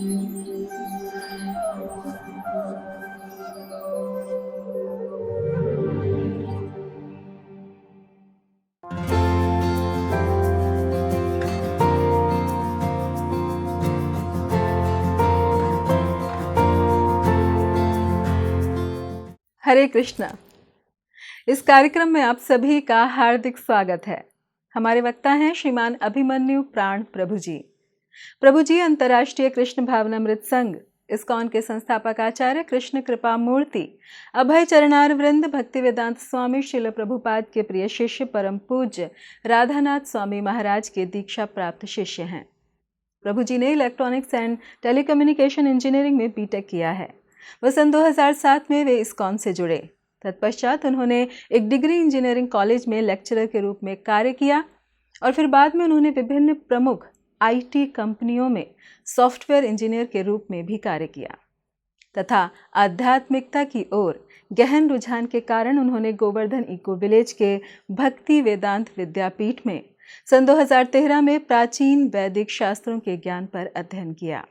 हरे कृष्णा। इस कार्यक्रम में आप सभी का हार्दिक स्वागत है। हमारे वक्ता हैं श्रीमान अभिमन्यु प्राण प्रभु जी। प्रभु जी अंतर्राष्ट्रीय कृष्ण भावनामृत संघ इस्कॉन के संस्थापक आचार्य कृष्ण कृपा मूर्ति अभय चरणार वृंद भक्ति वेदांत स्वामी श्रील प्रभुपाद के प्रिय शिष्य परम पूज्य राधानाथ स्वामी महाराज के दीक्षा प्राप्त शिष्य हैं। प्रभु जी ने इलेक्ट्रॉनिक्स एंड टेलीकम्युनिकेशन इंजीनियरिंग में बीटेक किया है। वह सन 2007 में वे इस्कॉन से जुड़े। तत्पश्चात उन्होंने एक डिग्री इंजीनियरिंग कॉलेज में लेक्चरर के रूप में कार्य किया और फिर बाद में उन्होंने विभिन्न प्रमुख आईटी कंपनियों में सॉफ्टवेयर इंजीनियर के रूप में भी कार्य किया तथा आध्यात्मिकता की ओर गहन रुझान के कारण उन्होंने गोवर्धन इको विलेज के भक्ति वेदांत विद्यापीठ में सन 2013 में प्राचीन वैदिक शास्त्रों के ज्ञान पर अध्ययन किया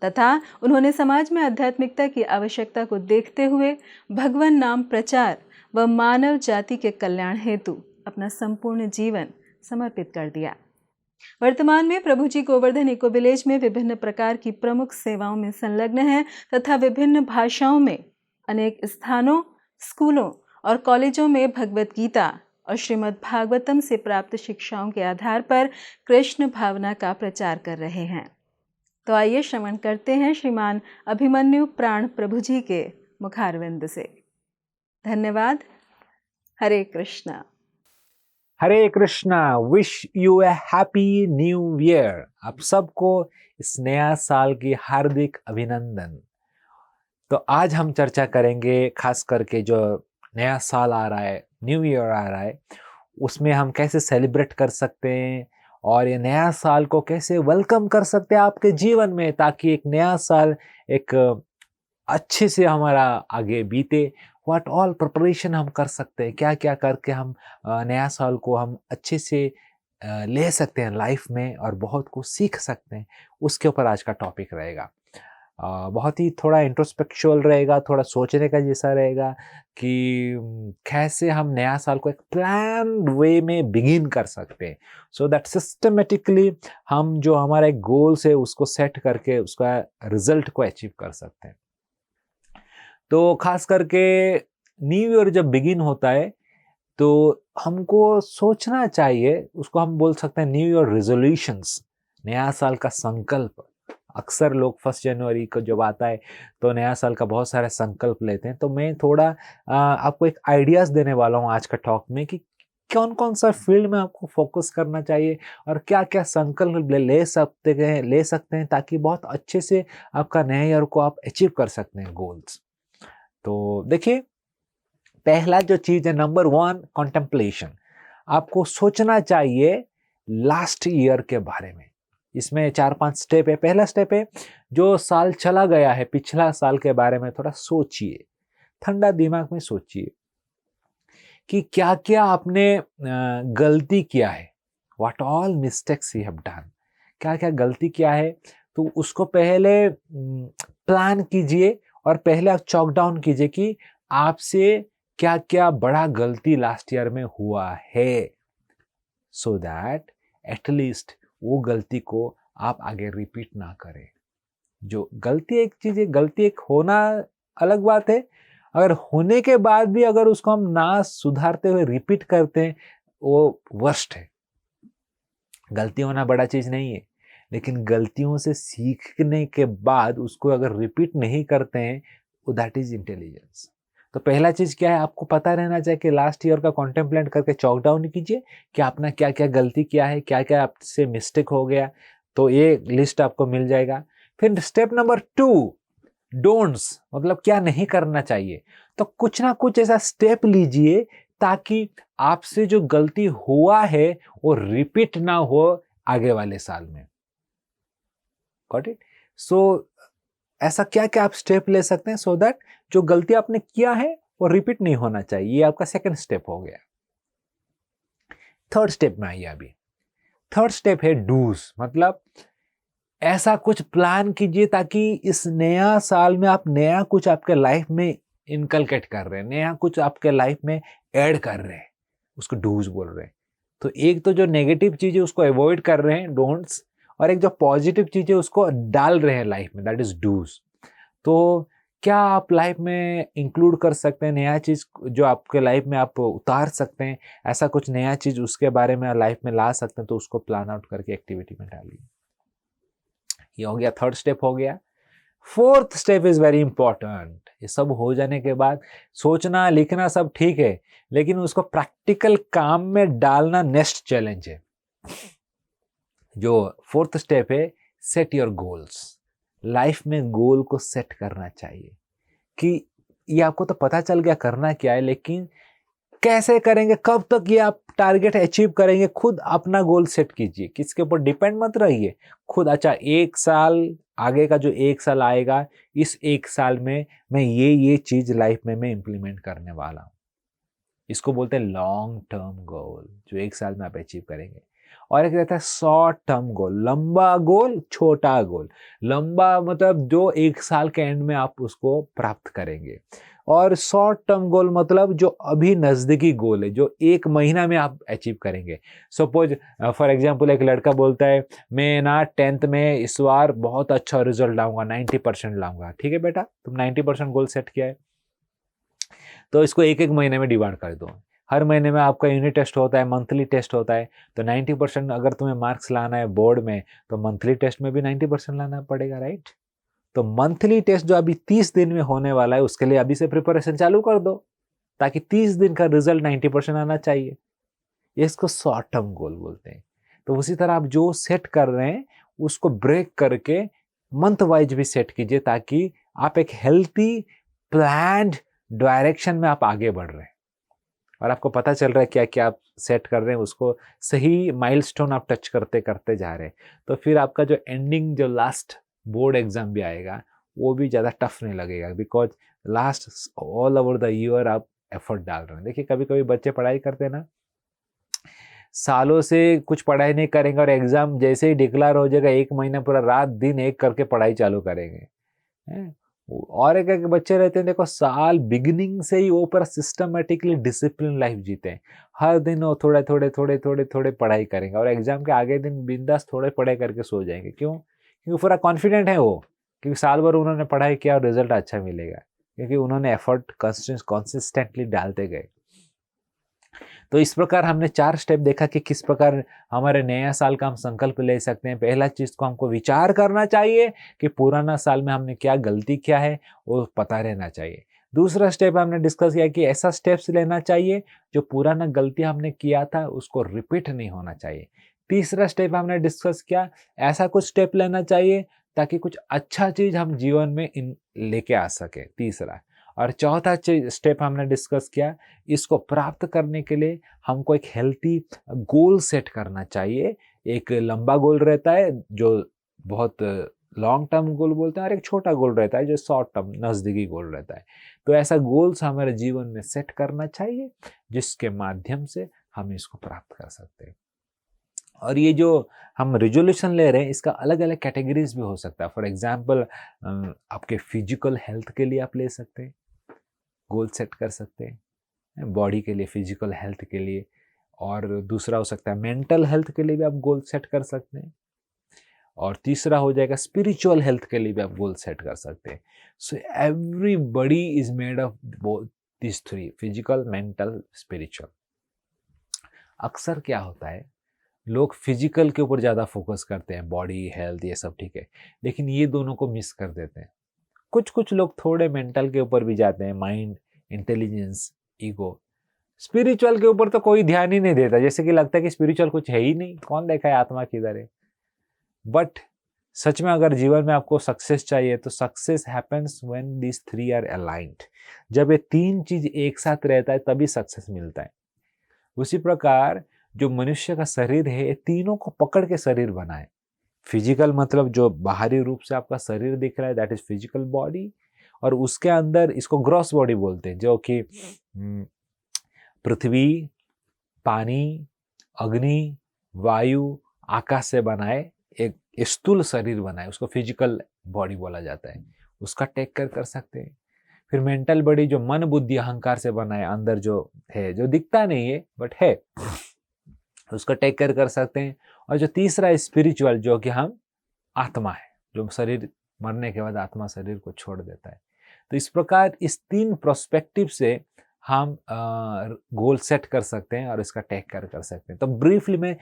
तथा उन्होंने समाज में आध्यात्मिकता की आवश्यकता को देखते हुए भगवान नाम प्रचार व मानव जाति के कल्याण हेतु अपना संपूर्ण जीवन समर्पित कर दिया। वर्तमान में प्रभु जी गोवर्धन इको विलेज में विभिन्न प्रकार की प्रमुख सेवाओं में संलग्न हैं तथा विभिन्न भाषाओं में अनेक स्थानों, स्कूलों और कॉलेजों में भगवत गीता और श्रीमद् भागवतम से प्राप्त शिक्षाओं के आधार पर कृष्ण भावना का प्रचार कर रहे हैं। तो आइए श्रवण करते हैं श्रीमान अभिमन्यु प्राण प्रभु जी के मुखारविंद से। धन्यवाद। Hare Krishna. Hare Krishna. Wish you a happy new year. आप सबको इस नया साल की हार्दिक अभिनंदन। तो आज हम चर्चा करेंगे खास करके जो नया साल आ रहा है, न्यू ईयर आ रहा है, उसमें हम कैसे सेलिब्रेट कर सकते हैं और ये नया साल को कैसे वेलकम कर सकते हैं आपके जीवन में, ताकि एक नया साल एक अच्छे से हमारा आगे बीते। व्हाट ऑल प्रिपरेशन हम कर सकते हैं, क्या क्या करके हम नया साल को हम अच्छे से ले सकते हैं लाइफ में और बहुत कुछ सीख सकते हैं, उसके ऊपर आज का टॉपिक रहेगा। बहुत ही थोड़ा इंट्रोस्पेक्चुअल रहेगा, थोड़ा सोचने का जैसा रहेगा कि कैसे हम नया साल को एक प्लान वे में बिगिन कर सकते हैं, सो दैट सिस्टमेटिकली हम जो हमारा एक गोल्स है उसको सेट करके उसका रिजल्ट को अचीव कर सकते हैं। तो खास करके न्यू ईयर जब बिगिन होता है तो हमको सोचना चाहिए, उसको हम बोल सकते हैं न्यू ईयर रेजोल्यूशंस, नया साल का संकल्प। अक्सर लोग 1 जनवरी को जब आता है तो नया साल का बहुत सारे संकल्प लेते हैं। तो मैं थोड़ा आपको एक आइडियाज़ देने वाला हूँ आज का टॉक में कि कौन कौन सा फील्ड में आपको फोकस करना चाहिए और क्या क्या संकल्प ले सकते हैं ताकि बहुत अच्छे से आपका नए ईयर को आप अचीव कर सकते हैं गोल्स। तो देखिए, पहला जो चीज़ है, नंबर 1, कॉन्टेम्पलेशन। आपको सोचना चाहिए लास्ट ईयर के बारे में। इसमें 4-5 स्टेप है। पहला स्टेप है, जो साल चला गया है, पिछला साल के बारे में थोड़ा सोचिए, ठंडा दिमाग में सोचिए कि क्या क्या आपने गलती किया है, what all mistakes you have done, क्या क्या गलती किया है। तो उसको पहले प्लान कीजिए और पहले आप चॉक डाउन कीजिए कि आपसे क्या क्या बड़ा गलती लास्ट ईयर में हुआ है, सो दैट एटलीस्ट वो गलती को आप आगे रिपीट ना करें। जो गलती एक चीज है, गलती एक होना अलग बात है, अगर होने के बाद भी अगर उसको हम ना सुधारते हुए रिपीट करते हैं, वो वर्स्ट है। गलती होना बड़ा चीज नहीं है, लेकिन गलतियों से सीखने के बाद उसको अगर रिपीट नहीं करते हैं, दैट इज इंटेलिजेंस। तो पहला चीज क्या है, आपको पता रहना चाहिए कि लास्ट ईयर का कॉन्टेम्पलेट करके चॉक डाउन कीजिए कि आपने क्या क्या गलती किया है, क्या क्या आपसे मिस्टेक हो गया। तो ये लिस्ट आपको मिल जाएगा। फिर स्टेप नंबर 2, डोंट्स, मतलब क्या नहीं करना चाहिए। तो कुछ ना कुछ ऐसा स्टेप लीजिए ताकि आपसे जो गलती हुआ है वो रिपीट ना हो आगे वाले साल में। Got it? सो ऐसा क्या क्या आप स्टेप ले सकते हैं सो दैट जो गलती आपने किया है वो रिपीट नहीं होना चाहिए। ये आपका सेकंड स्टेप हो गया। थर्ड स्टेप में आइए। अभी थर्ड स्टेप है डूज, मतलब ऐसा कुछ प्लान कीजिए ताकि इस नया साल में आप नया कुछ आपके लाइफ में इनकलकेट कर रहे हैं, नया कुछ आपके लाइफ में ऐड कर रहे हैं, उसको डूज बोल रहे हैं। तो एक तो जो नेगेटिव चीज है उसको अवॉइड कर रहे हैं, डोंट्स, और एक जो पॉजिटिव चीज है उसको डाल रहे हैं लाइफ में, दैट इज डूज। तो क्या आप लाइफ में इंक्लूड कर सकते हैं नया चीज जो आपके लाइफ में आप उतार सकते हैं, ऐसा कुछ नया चीज उसके बारे में लाइफ में ला सकते हैं, तो उसको प्लान आउट करके एक्टिविटी में डालिए। ये हो गया, थर्ड स्टेप हो गया। Fourth step is very important. ये सब हो जाने के बाद सोचना लिखना सब ठीक है, लेकिन उसको प्रैक्टिकल काम में डालना नेक्स्ट चैलेंज है। जो फोर्थ स्टेप है, सेट योर गोल्स। लाइफ में गोल को सेट करना चाहिए कि ये आपको तो पता चल गया करना क्या है, लेकिन कैसे करेंगे, कब तक ये आप टारगेट अचीव करेंगे, खुद अपना गोल सेट कीजिए। किसके ऊपर डिपेंड मत रहिए, खुद। अच्छा, एक साल आगे का जो एक साल आएगा, इस एक साल में मैं ये चीज लाइफ में मैं इंप्लीमेंट करने वाला हूं। इसको बोलते हैं लॉन्ग टर्म गोल, जो एक साल में आप अचीव करेंगे। और एक रहता है शॉर्ट टर्म गोल, लंबा गोल, छोटा गोल। लंबा मतलब जो एक साल के एंड में आप उसको प्राप्त करेंगे, और शॉर्ट टर्म गोल मतलब जो अभी नजदीकी गोल है, जो एक महीना में आप अचीव करेंगे। सपोज फॉर एग्जांपल एक लड़का बोलता है मैं ना 10th में इस बार बहुत अच्छा रिजल्ट लाऊंगा, 90% लाऊंगा। ठीक है बेटा, तुम 90% गोल सेट किया है, तो इसको एक एक महीने में डिवाइड कर दो। हर महीने में आपका यूनिट टेस्ट होता है, मंथली टेस्ट होता है। तो 90% अगर तुम्हें मार्क्स लाना है बोर्ड में, तो मंथली टेस्ट में भी 90% लाना पड़ेगा, राइट। तो मंथली टेस्ट जो अभी 30 दिन में होने वाला है, उसके लिए अभी से प्रिपरेशन चालू कर दो, ताकि 30 दिन का रिजल्ट 90% आना चाहिए। इसको शॉर्ट टर्म गोल बोलते हैं। तो उसी तरह आप जो सेट कर रहे हैं उसको ब्रेक करके मंथ वाइज भी सेट कीजिए, ताकि आप एक हेल्थी प्लान्ड डायरेक्शन में आप आगे बढ़ रहे हैं, और आपको पता चल रहा है क्या क्या आप सेट कर रहे हैं, उसको सही माइलस्टोन आप टच करते करते जा रहे हैं। तो फिर आपका जो एंडिंग, जो लास्ट बोर्ड एग्जाम भी आएगा, वो भी ज़्यादा टफ नहीं लगेगा, because last all over the year आप एफर्ट डाल रहे हैं। देखिए, कभी कभी बच्चे पढ़ाई करते हैं ना, सालों से कुछ पढ़ाई नहीं करेंगे, और एग्जाम जैसे ही डिक्लेयर हो जाएगा, एक महीना पूरा रात दिन एक करके पढ़ाई चालू करेंगे, हैं? और एक एक बच्चे रहते हैं, देखो, साल बिगिनिंग से ही वो पूरा सिस्टमेटिकली डिसिप्लिन लाइफ जीते हैं। हर दिन वो थोड़े थोड़े थोड़े थोड़े थोड़े पढ़ाई करेंगे, और एग्जाम के आगे दिन बिंदास थोड़े पढ़ाई करके सो जाएंगे। क्यों? क्योंकि पूरा कॉन्फिडेंट है वो, क्योंकि साल भर उन्होंने पढ़ाई किया और रिजल्ट अच्छा मिलेगा, क्योंकि उन्होंने एफर्ट कंसिस्टेंटली डालते गए। तो इस प्रकार हमने 4 स्टेप देखा कि किस प्रकार हमारे नया साल का हम संकल्प ले सकते हैं। पहला चीज को हमको विचार करना चाहिए कि पुराना साल में हमने क्या गलती किया है, वो पता रहना चाहिए। दूसरा स्टेप हमने डिस्कस किया कि ऐसा स्टेप्स लेना चाहिए जो पुराना गलती हमने किया था उसको रिपीट नहीं होना चाहिए। तीसरा स्टेप हमने डिस्कस किया, ऐसा कुछ स्टेप लेना चाहिए ताकि कुछ अच्छा चीज हम जीवन में लेके आ सके, तीसरा। और चौथा स्टेप हमने डिस्कस किया, इसको प्राप्त करने के लिए हमको एक हेल्थी गोल सेट करना चाहिए। एक लंबा गोल रहता है जो बहुत लॉन्ग टर्म गोल बोलते हैं, और एक छोटा गोल रहता है जो शॉर्ट टर्म नजदीकी गोल रहता है। तो ऐसा गोल्स हमारे जीवन में सेट करना चाहिए, जिसके माध्यम से हम इसको प्राप्त कर सकते हैं। और ये जो हम रिजोल्यूशन ले रहे हैं, इसका अलग अलग कैटेगरीज भी हो सकता है। फॉर एग्जाम्पल, आपके फिजिकल हेल्थ के लिए आप ले सकते हैं, गोल सेट कर सकते हैं, बॉडी के लिए, फिजिकल हेल्थ के लिए। और दूसरा हो सकता है मेंटल हेल्थ के लिए भी आप गोल सेट कर सकते हैं। और तीसरा हो जाएगा स्पिरिचुअल हेल्थ के लिए भी आप गोल सेट कर सकते हैं। So everybody is made of both this 3, physical, mental, spiritual. अक्सर क्या होता है, लोग फिजिकल के ऊपर ज़्यादा फोकस करते हैं, बॉडी हेल्थ ये सब ठीक है, लेकिन ये दोनों को मिस कर देते हैं। कुछ कुछ लोग थोड़े मेंटल के ऊपर भी जाते हैं, माइंड, इंटेलिजेंस, ईगो। स्पिरिचुअल के ऊपर तो कोई ध्यान ही नहीं देता, जैसे कि लगता है कि स्पिरिचुअल कुछ है ही नहीं, कौन देखा है आत्मा किधर है। बट सच में अगर जीवन में आपको सक्सेस चाहिए, तो success happens when these 3 are aligned. जब ये 3 चीज एक साथ रहता है तभी सक्सेस मिलता है। उसी प्रकार जो मनुष्य का शरीर है, ये तीनों को पकड़ के शरीर बना है। फिजिकल मतलब जो बाहरी रूप से आपका शरीर दिख रहा है, दैट इज फिजिकल बॉडी। और उसके अंदर इसको ग्रॉस बॉडी बोलते हैं, जो कि पृथ्वी, पानी, अग्नि, वायु, आकाश से बना है, स्थूल शरीर बनाए, उसको फिजिकल बॉडी बोला जाता है, उसका टेक केयर कर सकते हैं। फिर मेंटल बॉडी जो मन बुद्धि अहंकार से बना है, अंदर जो है, जो दिखता नहीं है बट है, उसका टेक केयर कर सकते हैं। और जो तीसरा स्पिरिचुअल, जो कि हम आत्मा है, जो शरीर मरने के बाद आत्मा शरीर को छोड़ देता है। तो इस प्रकार इस 3 प्रोस्पेक्टिव से हम गोल सेट कर सकते हैं और इसका टेक केयर कर सकते हैं। तो ब्रीफली में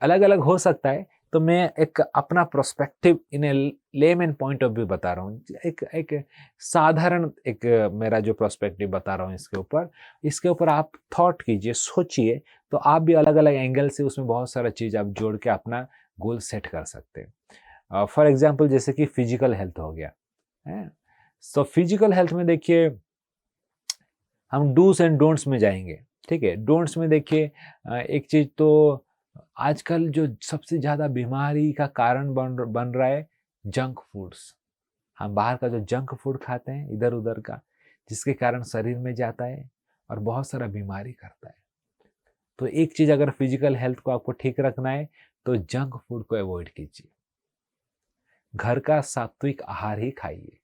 अलग अलग हो सकता है, तो मैं एक अपना prospective in A layman point of view बता रहा हूँ, एक साधारण एक मेरा जो प्रोस्पेक्टिव बता रहा हूँ इसके ऊपर आप थॉट कीजिए, सोचिए, तो आप भी अलग अलग एंगल से उसमें बहुत सारा चीज़ आप जोड़ के अपना गोल सेट कर सकते हैं। फॉर एग्जाम्पल जैसे कि फिजिकल हेल्थ हो गया है, सो फिजिकल हेल्थ में देखिए हम डूज एंड डोंट्स में जाएंगे। ठीक है, डोंट्स में देखिए एक चीज तो आजकल जो सबसे ज्यादा बीमारी का कारण बन रहा है, जंक फूड्स। हम बाहर का जो जंक फूड खाते हैं इधर उधर का, जिसके कारण शरीर में जाता है और बहुत सारा बीमारी करता है। तो एक चीज, अगर फिजिकल हेल्थ को आपको ठीक रखना है तो जंक फूड को अवॉइड कीजिए, घर का सात्विक आहार ही खाइए।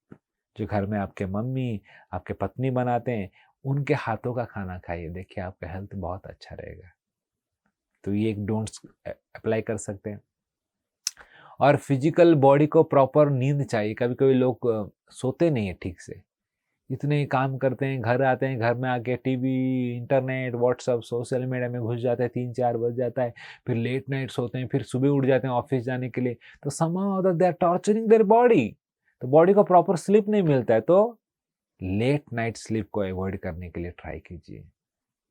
जो घर में आपके मम्मी, आपके पत्नी बनाते हैं, उनके हाथों का खाना खाइए, देखिए आपका हेल्थ बहुत अच्छा रहेगा। तो ये एक डोंट्स अप्लाई कर सकते हैं। और फिजिकल बॉडी को प्रॉपर नींद चाहिए। कभी कभी लोग सोते नहीं है ठीक से, इतने काम करते हैं, घर आते हैं, घर में आके TV, internet, WhatsApp, social media में घुस जाते हैं, 3-4 बज जाता है, फिर लेट नाइट सोते हैं, फिर सुबह उठ जाते हैं ऑफिस जाने के लिए। तो somehow that they are torturing their body, तो बॉडी को प्रॉपर स्लीप नहीं मिलता है। तो लेट नाइट स्लीप को अवॉइड करने के लिए ट्राई कीजिए,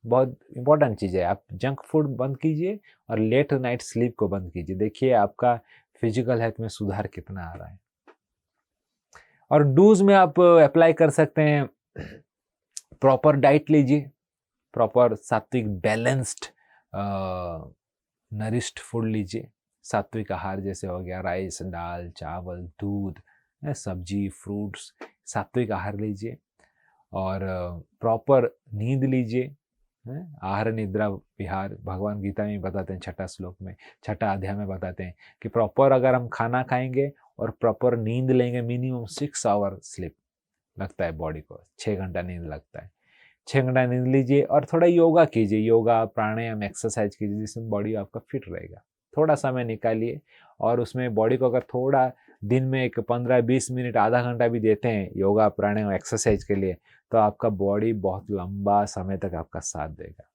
बहुत इंपॉर्टेंट चीज़ है। आप जंक फूड बंद कीजिए और लेट नाइट स्लीप को बंद कीजिए, देखिए आपका फिजिकल हेल्थ में सुधार कितना आ रहा है। और डूज में आप अप्लाई कर सकते हैं, प्रॉपर डाइट लीजिए, प्रॉपर सात्विक बैलेंस्ड नरिश्ड फूड लीजिए। सात्विक आहार जैसे हो गया राइस, दाल, चावल, दूध, सब्जी, फ्रूट्स, सात्विक आहार लीजिए। और प्रॉपर नींद लीजिए। आहार निद्रा विहार भगवान गीता में बताते हैं, 6 श्लोक में, 6 अध्याय में बताते हैं कि प्रॉपर अगर हम खाना खाएंगे और प्रॉपर नींद लेंगे, मिनिमम 6 आवर स्लीप लगता है बॉडी को, 6 घंटा नींद लगता है। 6 घंटा नींद लीजिए और थोड़ा योगा कीजिए, योगा प्राणायाम एक्सरसाइज कीजिए, जिसमें बॉडी आपका फिट रहेगा। थोड़ा समय निकालिए और उसमें बॉडी को अगर थोड़ा दिन में एक 15-20 मिनट, आधा घंटा भी देते हैं योगा प्राणायाम एक्सरसाइज के लिए, तो आपका बॉडी बहुत लंबा समय तक आपका साथ देगा।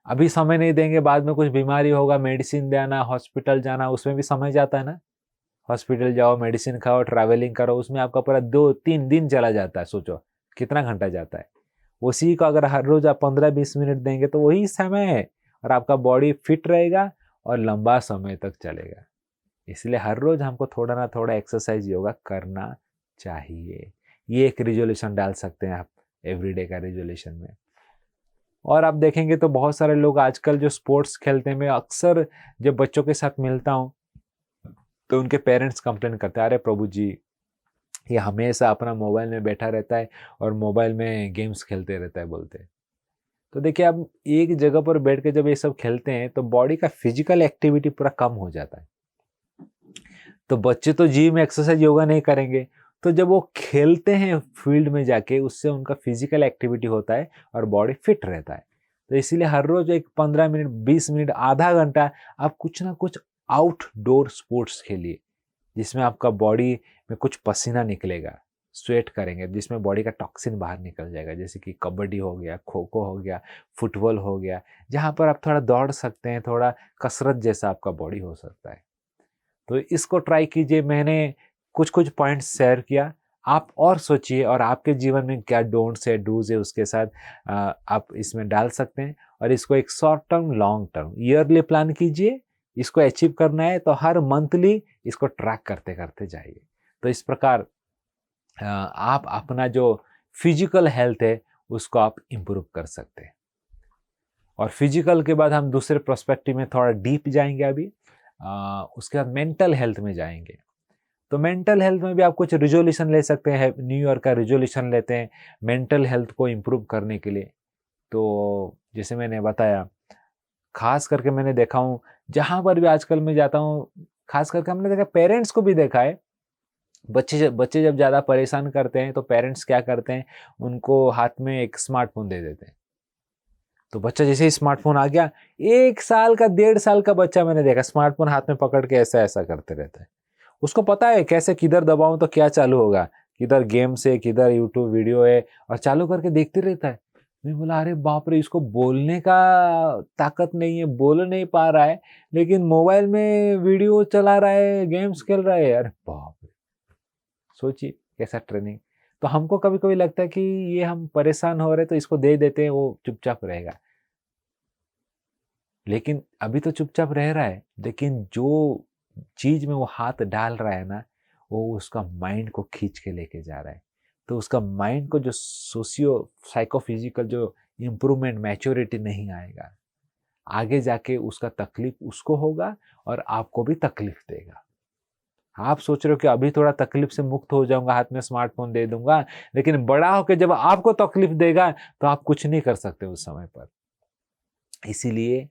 अभी समय नहीं देंगे, बाद में कुछ बीमारी होगा, मेडिसिन देना, हॉस्पिटल जाना, उसमें भी समय जाता है ना। हॉस्पिटल जाओ, मेडिसिन खाओ, ट्रैवलिंग करो, उसमें आपका पूरा 2-3 दिन चला जाता है। सोचो कितना घंटा जाता है। उसी को अगर हर रोज आप 15-20 मिनट देंगे तो वही समय है और आपका बॉडी फिट रहेगा और लंबा समय तक चलेगा। इसलिए हर रोज हमको थोड़ा ना थोड़ा एक्सरसाइज, योगा करना चाहिए। ये एक रिजोल्यूशन डाल सकते हैं आप एवरीडे का रिजोल्यूशन में। और आप देखेंगे तो बहुत सारे लोग आजकल जो स्पोर्ट्स खेलते हैं, मैं अक्सर जब बच्चों के साथ मिलता हूँ तो उनके पेरेंट्स कंप्लेन करते हैं, अरे प्रभु जी ये हमेशा अपना मोबाइल में बैठा रहता है और मोबाइल में गेम्स खेलते रहता है, बोलते हैं। तो देखिए, आप एक जगह पर बैठ के जब ये सब खेलते हैं तो बॉडी का फिजिकल एक्टिविटी पूरा कम हो जाता है। तो बच्चे तो जिम एक्सरसाइज योगा नहीं करेंगे, तो जब वो खेलते हैं फील्ड में जाके, उससे उनका फिजिकल एक्टिविटी होता है और बॉडी फिट रहता है। तो इसीलिए हर रोज एक 15 मिनट, 20 मिनट, आधा घंटा आप कुछ ना कुछ आउटडोर स्पोर्ट्स खेलिए, जिसमें आपका बॉडी में कुछ पसीना निकलेगा, स्वेट करेंगे, जिसमें बॉडी का टॉक्सिन बाहर निकल जाएगा। जैसे कि कबड्डी हो गया, खो खो हो गया, फुटबॉल हो गया, जहाँ पर आप थोड़ा दौड़ सकते हैं, थोड़ा कसरत जैसा आपका बॉडी हो सकता है। तो इसको ट्राई कीजिए। मैंने कुछ कुछ पॉइंट्स शेयर किया, आप और सोचिए और आपके जीवन में क्या डोंट्स है, डूज है, उसके साथ आप इसमें डाल सकते हैं। और इसको एक short term, long term, yearly plan कीजिए। इसको अचीव करना है तो हर मंथली इसको ट्रैक करते करते जाइए। तो इस प्रकार आप अपना जो फिजिकल हेल्थ है उसको आप इम्प्रूव कर सकते हैं। और फिजिकल के बाद हम दूसरे पर्सपेक्टिव में थोड़ा डीप जाएंगे अभी। उसके बाद मेंटल हेल्थ में जाएंगे। तो मेंटल हेल्थ में भी आप कुछ रिजोल्यूशन ले सकते हैं। न्यू ईयर का रिजोल्यूशन लेते हैं मेंटल हेल्थ को इम्प्रूव करने के लिए। तो जैसे मैंने बताया, खास करके मैंने देखा हूँ, जहाँ पर भी आजकल मैं जाता हूँ, खास करके हमने देखा, पेरेंट्स को भी देखा है, बच्चे जब ज़्यादा परेशान करते हैं तो पेरेंट्स क्या करते हैं, उनको हाथ में एक स्मार्टफ़ोन दे देते हैं। तो बच्चा जैसे ही स्मार्टफ़ोन आ गया, 1 साल का, 1.5 साल का बच्चा मैंने देखा स्मार्टफ़ोन हाथ में पकड़ के ऐसा-ऐसा करते रहता है। उसको पता है कैसे किधर दबाऊँ तो क्या चालू होगा, किधर गेम्स है, किधर यूट्यूब वीडियो है, और चालू करके देखते रहता है। मैं बोला अरे बाप रे! इसको बोलने का ताकत नहीं है, बोल नहीं पा रहा है, लेकिन मोबाइल में वीडियो चला रहा है, गेम्स खेल रहा है। अरे बाप रे! सोचिए कैसा ट्रेनिंग। तो हमको कभी-कभी लगता है कि ये हम परेशान हो रहे हैं तो इसको दे देते हैं, वो चुपचाप रहेगा। लेकिन अभी तो चुपचाप रह रहा है, लेकिन जो चीज़ में वो हाथ डाल रहा है ना, वो उसका माइंड को खींच के लेके जा रहा है। तो उसका माइंड को जो सोशियो साइकोफिजिकल जो इम्प्रूवमेंट, मैच्योरिटी नहीं आएगा। आगे जाके उसका तकलीफ उसको होगा और आपको भी तकलीफ देगा। आप सोच रहे हो कि अभी थोड़ा तकलीफ से मुक्त हो जाऊँगा, हाथ में स्मार्टफ़ोन दे दूँगा, लेकिन बड़ा होके जब आपको तकलीफ देगा, तो आप कुछ नहीं कर सकते उस समय पर। इसीलिए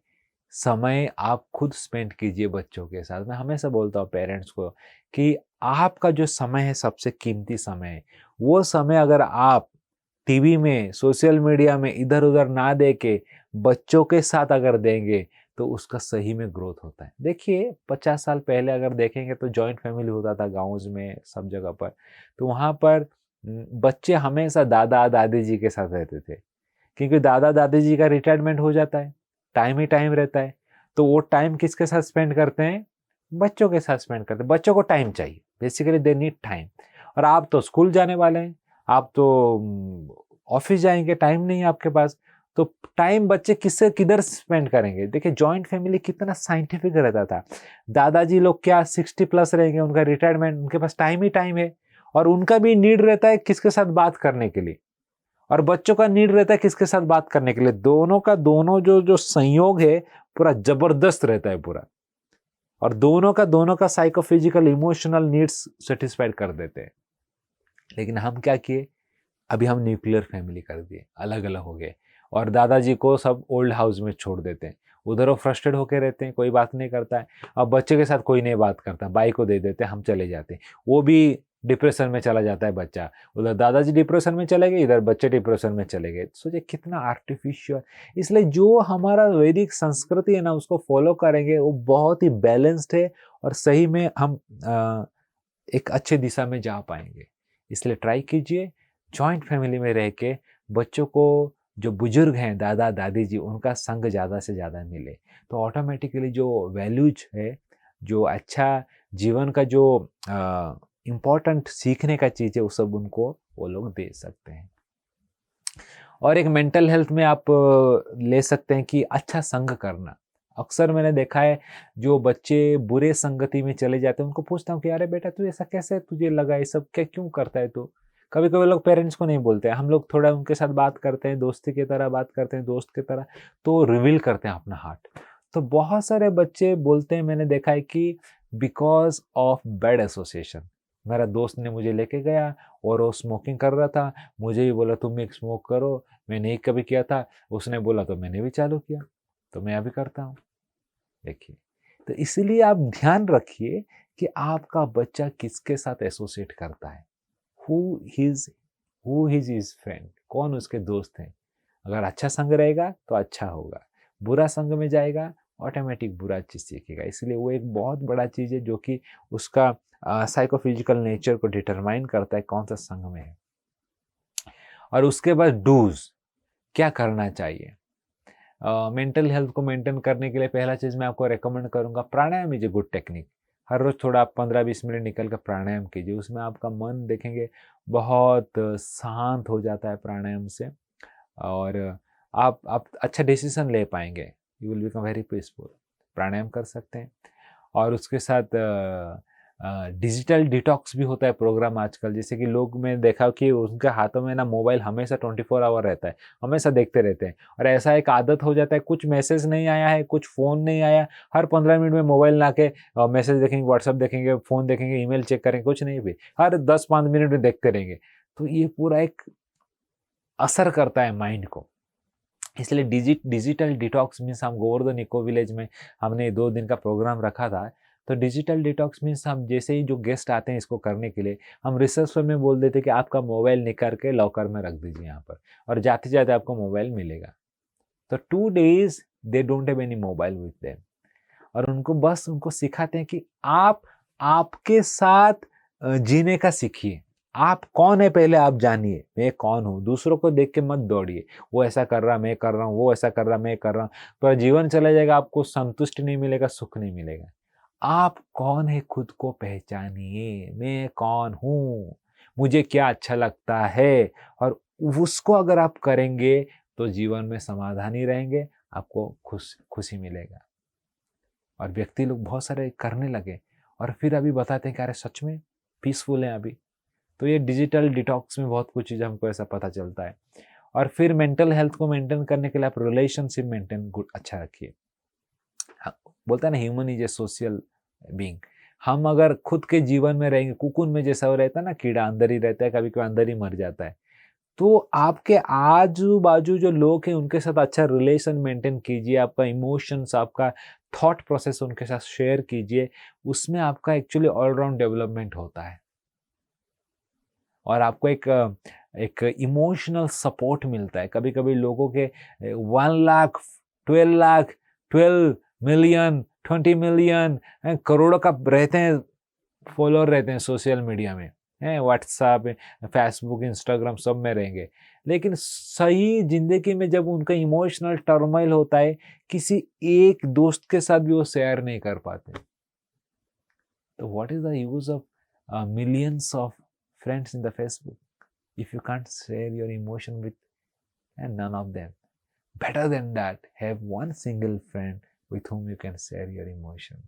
समय आप खुद स्पेंड कीजिए बच्चों के साथ। मैं हमेशा बोलता हूँ पेरेंट्स को कि आपका जो समय है सबसे कीमती समय है। वो समय अगर आप टीवी में, सोशल मीडिया में इधर-उधर ना दे के बच्चों के साथ अगर देंगे, तो उसका सही में ग्रोथ होता है। देखिए 50 साल पहले अगर देखेंगे तो जॉइंट फैमिली होता था गाँव में सब जगह पर। तो वहाँ पर बच्चे हमेशा दादा-दादी जी के साथ रहते थे। क्योंकि दादा-दादी जी का रिटायरमेंट हो जाता है, टाइम ही टाइम रहता है, तो वो टाइम किसके साथ स्पेंड करते हैं? बच्चों के साथ स्पेंड करते हैं। बच्चों को टाइम चाहिए, बेसिकली दे नीड टाइम। और आप तो स्कूल जाने वाले हैं, आप तो ऑफ़िस जाएँगे, टाइम नहीं है आपके पास, तो टाइम बच्चे किससे किधर स्पेंड करेंगे? देखिए जॉइंट फैमिली कितना साइंटिफिक रहता था। दादाजी लोग क्या 60 प्लस रहेंगे, उनका रिटायरमेंट, उनके पास टाइम ही टाइम है, और उनका भी नीड रहता है किसके साथ बात करने के लिए। और बच्चों का नीड रहता है किसके साथ बात करने के लिए। दोनों का दोनों जो जो संयोग है पूरा जबरदस्त रहता है पूरा, और दोनों का साइकोफिजिकल इमोशनल नीड्स सेटिस्फाइड कर देते हैं। लेकिन हम क्या किए, अभी हम न्यूक्लियर फैमिली कर दिए, अलग अलग हो गए, और दादाजी को सब ओल्ड हाउस में छोड़ देते हैं। उधर वो फ्रस्ट्रेट होके रहते हैं, कोई बात नहीं करता है। अब बच्चे के साथ कोई नहीं बात करता, बाई को दे देते हैं, हम चले जाते हैं। वो भी डिप्रेशन में चला जाता है बच्चा। उधर दादाजी डिप्रेशन में चले गए, इधर बच्चे डिप्रेशन में चले गए। सोचिए कितना आर्टिफिशियल। इसलिए जो हमारा वैदिक संस्कृति है ना, उसको फॉलो करेंगे, वो बहुत ही बैलेंस्ड है, और सही में हम एक अच्छे दिशा में जा पाएंगे। इसलिए ट्राई कीजिए जॉइंट फैमिली में रह के बच्चों को, जो बुजुर्ग हैं दादा दादी जी, उनका संग ज़्यादा से ज़्यादा मिले, तो ऑटोमेटिकली जो वैल्यूज है, जो अच्छा जीवन का जो इम्पोर्टेंट सीखने का चीज़ है, वो सब उनको वो लोग दे सकते हैं। और एक मेंटल हेल्थ में आप ले सकते हैं कि अच्छा संग करना। अक्सर मैंने देखा है जो बच्चे बुरे संगति में चले जाते हैं, उनको पूछता हूँ कि अरे बेटा तू ऐसा कैसे तुझे लगा, ये सब क्या क्यों करता है तू? कभी-कभी लोग पेरेंट्स को नहीं बोलते हैं, हम लोग थोड़ा उनके साथ बात करते हैं, दोस्ती की तरह बात करते हैं, दोस्त की तरह, तो रिवील करते हैं अपना हार्ट। तो बहुत सारे बच्चे बोलते हैं, मैंने देखा है कि बिकॉज़ ऑफ बैड एसोसिएशन, मेरा दोस्त ने मुझे लेके गया और वो स्मोकिंग कर रहा था, मुझे भी बोला तुम भी एक स्मोक करो, मैंने एक कभी किया था, उसने बोला तो मैंने भी चालू किया, तो मैं अभी करता हूँ। देखिए, तो इसीलिए आप ध्यान रखिए कि आपका बच्चा किसके साथ एसोसिएट करता है, who his who is his friend, कौन उसके दोस्त हैं। अगर अच्छा संग रहेगा तो अच्छा होगा, बुरा संग में जाएगा ऑटोमेटिक बुरा चीज सीखेगा। इसलिए वो एक बहुत बड़ा चीज है जो कि उसका साइकोफिजिकल नेचर को डिटरमाइन करता है कौन सा संग में है। और उसके बाद डूज, क्या करना चाहिए। मेंटल हेल्थ को मेंटेन करने के लिए पहला चीज़ मैं आपको रेकमेंड करूँगा, प्राणायाम इज ए गुड टेक्निक। हर रोज़ थोड़ा आप 15-20 मिनट निकल कर प्राणायाम कीजिए, उसमें आपका मन देखेंगे बहुत शांत हो जाता है प्राणायाम से, और आप अच्छा डिसीजन ले पाएंगे, you will become very peaceful. Pranayama कर सकते हैं। और उसके साथ डिजिटल डिटॉक्स भी होता है प्रोग्राम आजकल, जैसे कि लोग, मैं देखा कि उनके हाथों में ना मोबाइल हमेशा 24 आवर रहता है, हमेशा देखते रहते हैं, और ऐसा एक आदत हो जाता है, कुछ मैसेज नहीं आया है, कुछ फ़ोन नहीं आया, हर 15 मिनट में मोबाइल ला के मैसेज देखेंगे, व्हाट्सअप देखेंगे, फ़ोन देखेंगे, ईमेल चेक करेंगे, कुछ नहीं भी, हर 10-5 मिनट में देखते रहेंगे। तो ये पूरा एक असर करता है माइंड को। इसलिए डिजिटल डिटॉक्स मीन्स हम गोवर्धन इको विलेज में हमने 2 दिन का प्रोग्राम रखा था। तो डिजिटल डिटॉक्स मीन्स हम जैसे ही जो गेस्ट आते हैं इसको करने के लिए, हम रिसेप्शन में बोल देते कि आपका मोबाइल निकाल के लॉकर में रख दीजिए यहाँ पर, और जाते जाते आपको मोबाइल मिलेगा। तो 2 days they don't have any mobile with them, और उनको सिखाते हैं कि आप आपके साथ जीने का सीखिए। आप कौन है पहले आप जानिए, मैं कौन हूँ। दूसरों को देख के मत दौड़िए, वो ऐसा कर रहा मैं कर रहा हूँ, वो ऐसा कर रहा मैं कर रहा हूँ, पर जीवन चला जाएगा, आपको संतुष्टि नहीं मिलेगा, सुख नहीं मिलेगा। आप कौन है खुद को पहचानिए, मैं कौन हूँ, मुझे क्या अच्छा लगता है, और उसको अगर आप करेंगे तो जीवन में समाधान ही रहेंगे, आपको खुशी मिलेगा। और व्यक्ति लोग बहुत सारे करने लगे और फिर अभी बताते हैं कि अरे सच में पीसफुल है अभी। तो ये डिजिटल डिटॉक्स में बहुत कुछ चीज़ हमको ऐसा पता चलता है। और फिर मेंटल हेल्थ को मेंटेन करने के लिए आप रिलेशनशिप मेंटेन अच्छा रखिए। बोलता है ना, human is a social being. हम अगर खुद के जीवन में रहेंगे, कुकुन में जैसा वो रहता है ना, कीड़ा अंदर ही रहता है, कभी कभी अंदर ही मर जाता है। तो आपके आजू बाजू जो लोग हैं उनके साथ अच्छा रिलेशन मेंटेन कीजिए, आपका इमोशंस, आपका थॉट प्रोसेस उनके साथ शेयर कीजिए, उसमें आपका एक्चुअली ऑलराउंड डेवलपमेंट होता है। और आपको एक इमोशनल सपोर्ट मिलता है। कभी कभी लोगों के 1 लाख 12 लाख 12 मिलियन 20 मिलियन करोड़ों का रहते हैं, फॉलोअर रहते हैं सोशल मीडिया में, है व्हाट्सएप, फेसबुक, इंस्टाग्राम सब में रहेंगे, लेकिन सही जिंदगी में जब उनका इमोशनल टर्मोइल होता है, किसी एक दोस्त के साथ भी वो शेयर नहीं कर पाते। तो what is the use of millions of friends in the Facebook if you can't share your emotion with none of them? Better than that, have one single friend with whom you can share your emotion.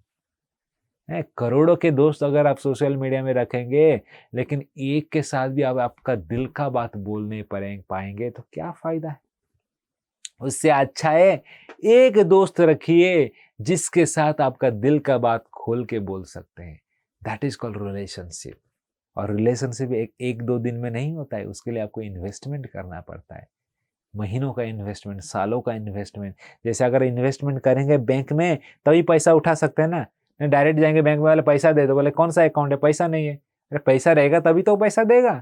करोड़ों के दोस्त अगर आप social media में रखेंगे, लेकिन एक के साथ भी आप आपका दिल का बात बोल नहीं पाएंगे तो क्या फायदा है। उससे अच्छा है एक दोस्त रखिए जिसके साथ आपका दिल का बात खोल के बोल सकते हैं। That is called relationship. और रिलेशनशिप एक दो दिन में नहीं होता है, उसके लिए आपको इन्वेस्टमेंट करना पड़ता है, महीनों का इन्वेस्टमेंट, सालों का इन्वेस्टमेंट। जैसे अगर इन्वेस्टमेंट करेंगे बैंक में तभी पैसा उठा सकते हैं ना, डायरेक्ट जाएंगे बैंक में वाले पैसा दे दो, बोले कौन सा अकाउंट है, पैसा नहीं है। अरे पैसा रहेगा तभी तो पैसा देगा।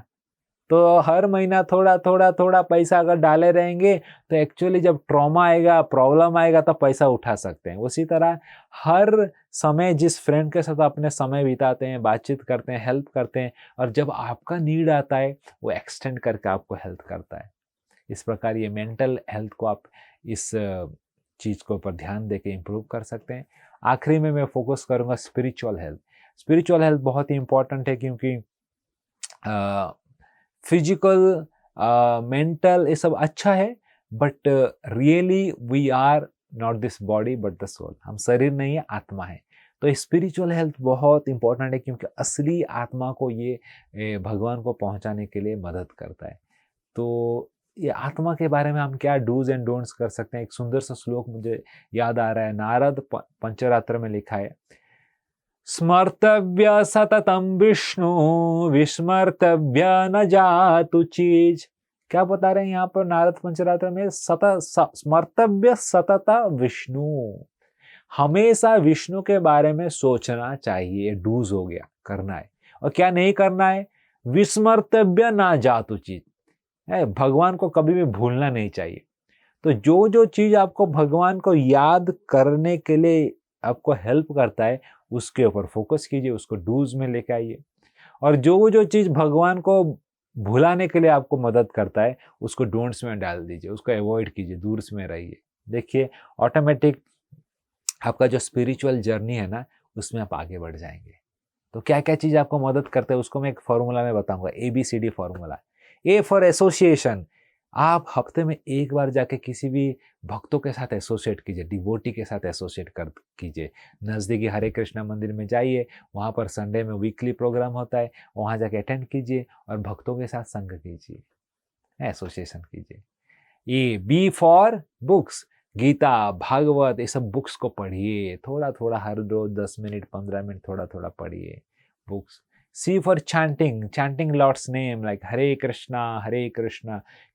तो हर महीना थोड़ा थोड़ा थोड़ा पैसा अगर डाले रहेंगे तो एक्चुअली जब ट्रॉमा आएगा, प्रॉब्लम आएगा तो पैसा उठा सकते हैं। उसी तरह हर समय जिस फ्रेंड के साथ अपने समय बिताते हैं, बातचीत करते हैं, हेल्प करते हैं, और जब आपका नीड आता है वो एक्सटेंड करके आपको हेल्प करता है। इस प्रकार ये मेंटल हेल्थ को आप इस चीज़ के ऊपर ध्यान दे के इम्प्रूव कर सकते हैं। आखिरी में मैं फोकस करूँगा स्पिरिचुअल हेल्थ। स्पिरिचुअल हेल्थ बहुत ही इंपॉर्टेंट है, क्योंकि फिजिकल मेंटल ये सब अच्छा है, but really we are not this body but the soul. हम शरीर नहीं है, आत्मा है। तो स्पिरिचुअल हेल्थ बहुत इंपॉर्टेंट है, क्योंकि असली आत्मा को ये भगवान को पहुंचाने के लिए मदद करता है। तो ये आत्मा के बारे में हम क्या डूज एंड डोंट्स कर सकते हैं। एक सुंदर सा श्लोक मुझे याद आ रहा है, नारद पंचरात्र में लिखा है, स्मर्तव्य सततम विष्णु विस्मर्तव्य न जातु चीज। क्या बता रहे हैं यहाँ पर नारद पंचरात्र में, स्मर्तव्य सतत विष्णु, हमेशा विष्णु के बारे में सोचना चाहिए। डूज हो गया, करना है। और क्या नहीं करना है, विस्मर्तव्य ना जातु चीज है, भगवान को कभी भी भूलना नहीं चाहिए। तो जो जो चीज आपको भगवान को याद करने के लिए आपको हेल्प करता है उसके ऊपर फोकस कीजिए, उसको डूज में लेके आइए। और जो चीज भगवान को भुलाने के लिए आपको मदद करता है उसको डोंट्स में डाल दीजिए, उसको अवॉइड कीजिए, दूर में रहिए। देखिए ऑटोमेटिक आपका जो स्पिरिचुअल जर्नी है ना, उसमें आप आगे बढ़ जाएंगे। तो क्या क्या चीज आपको मदद करते हैं उसको मैं एक फॉर्मूला में बताऊंगा, ABCD formula. A for association, आप हफ्ते में एक बार जाके किसी भी भक्तों के साथ एसोसिएट कीजिए, डिवोटी के साथ एसोसिएट कर कीजिए। नज़दीकी हरे कृष्णा मंदिर में जाइए, वहाँ पर संडे में वीकली प्रोग्राम होता है, वहाँ जाके अटेंड कीजिए और भक्तों के साथ संग कीजिए, एसोसिएशन कीजिए। ये B for books, Gita, Bhagavat, ये सब बुक्स को पढ़िए, थोड़ा थोड़ा हर रोज 10 मिनट 15 मिनट थोड़ा थोड़ा पढ़िए books. C for chanting Lord's name like Hare Krishna,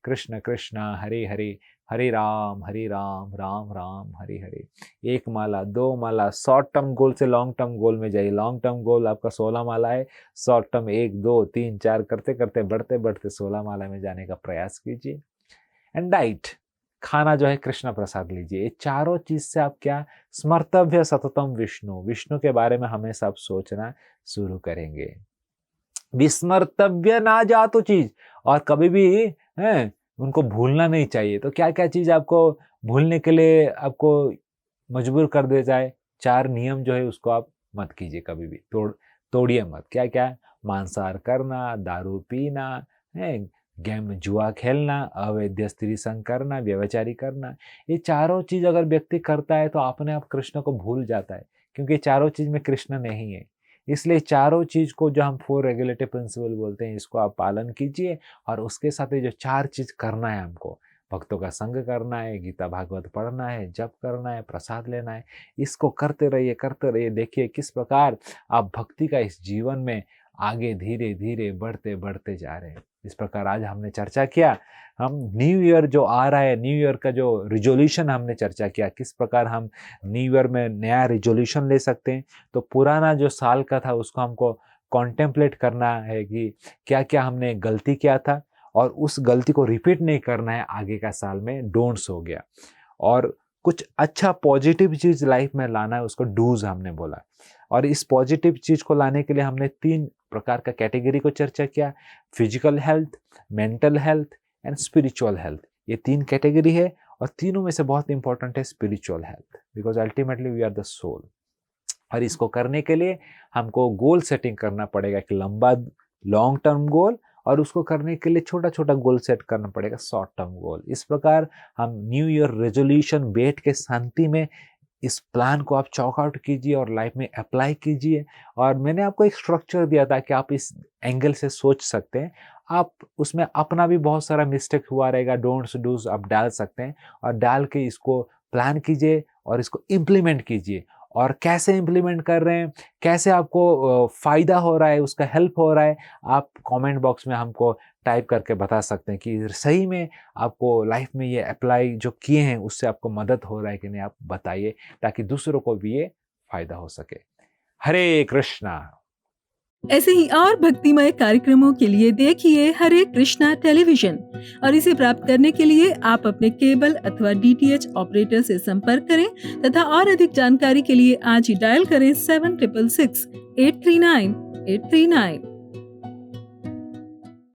Krishna Krishna, Hare Hare, Hare Ram, Ram Ram, Hare Hare। एक माला, दो माला, शॉर्ट टर्म गोल से लॉन्ग टर्म गोल में जाइए। लॉन्ग टर्म गोल आपका 16 माला है, शॉर्ट टर्म 1 2 3 4 करते करते बढ़ते बढ़ते 16 माला में जाने का प्रयास कीजिए। एंड डाइट, खाना जो है कृष्ण प्रसाद लीजिए। ये चारों चीज से आप क्या, स्मर्तव्य सततम विष्णु, विष्णु के बारे में हमेशा आप सोचना शुरू करेंगे। विस्मर्तव्य ना जातो चीज, और कभी भी है उनको भूलना नहीं चाहिए। तो क्या क्या चीज आपको भूलने के लिए आपको मजबूर कर दे जाए, 4 नियम जो है उसको आप मत कीजिए, कभी भी तोड़िए मत। क्या क्या, मांसाहार करना, दारू पीना है, गेम जुआ खेलना, अवैध स्त्री संग करना, व्यभिचारी करना। ये चारों चीज अगर व्यक्ति करता है तो अपने आप कृष्ण को भूल जाता है, क्योंकि ये चारों चीज में कृष्ण नहीं है। इसलिए चारों चीज को जो हम 4 रेगुलेटिव प्रिंसिपल बोलते हैं, इसको आप पालन कीजिए। और उसके साथ ही जो 4 चीज करना है हमको, भक्तों का संग करना है, गीता भागवत पढ़ना है, जप करना है, प्रसाद लेना है, इसको करते रहिए। देखिए किस प्रकार आप भक्ति का इस जीवन में आगे धीरे धीरे बढ़ते बढ़ते जा रहे हैं। इस प्रकार आज हमने चर्चा किया, हम न्यू ईयर जो आ रहा है, न्यू ईयर का जो रिजोल्यूशन हमने चर्चा किया, किस प्रकार हम न्यू ईयर में नया रिजोल्यूशन ले सकते हैं। तो पुराना जो साल का था उसको हमको कॉन्टेम्पलेट करना है कि क्या क्या हमने गलती किया था, और उस गलती को रिपीट नहीं करना है आगे का साल में। डोंट्स हो गया, और कुछ अच्छा पॉजिटिव चीज लाइफ में लाना है, उसको डूज हमने बोला। और इस पॉजिटिव चीज को लाने के लिए हमने 3 प्रकार का कैटेगरी को चर्चा किया, physical health, mental health and spiritual health. ये 3 कैटेगरी है, और तीनों में से बहुत इंपॉर्टेंट है spiritual health, because ultimately we are the soul. और इसको करने के लिए हमको गोल सेटिंग करना पड़ेगा, एक लंबा लॉन्ग टर्म गोल, और उसको करने के लिए छोटा छोटा गोल सेट करना पड़ेगा, शॉर्ट टर्म गोल। इस प्रकार हम न्यू ईयर रेजोल्यूशन बैठ के शांति में इस प्लान को आप चॉक आउट कीजिए और लाइफ में अप्लाई कीजिए। और मैंने आपको एक स्ट्रक्चर दिया था कि आप इस एंगल से सोच सकते हैं। आप उसमें अपना भी बहुत सारा मिस्टेक हुआ रहेगा, डोंट्स डूज आप डाल सकते हैं, और डाल के इसको प्लान कीजिए और इसको इम्प्लीमेंट कीजिए। और कैसे इम्प्लीमेंट कर रहे हैं, कैसे आपको फ़ायदा हो रहा है, उसका हेल्प हो रहा है, आप कमेंट बॉक्स में हमको टाइप करके बता सकते हैं कि सही में आपको लाइफ में ये अप्लाई जो किए हैं उससे आपको मदद हो रहा है कि नहीं, आप बताइए, ताकि दूसरों को भी ये फ़ायदा हो सके। हरे कृष्णा। ऐसे ही और भक्तिमय कार्यक्रमों के लिए देखिए हरे कृष्णा टेलीविजन, और इसे प्राप्त करने के लिए आप अपने केबल अथवा DTH ऑपरेटर से संपर्क करें, तथा और अधिक जानकारी के लिए आज ही डायल करें 7666 839 839।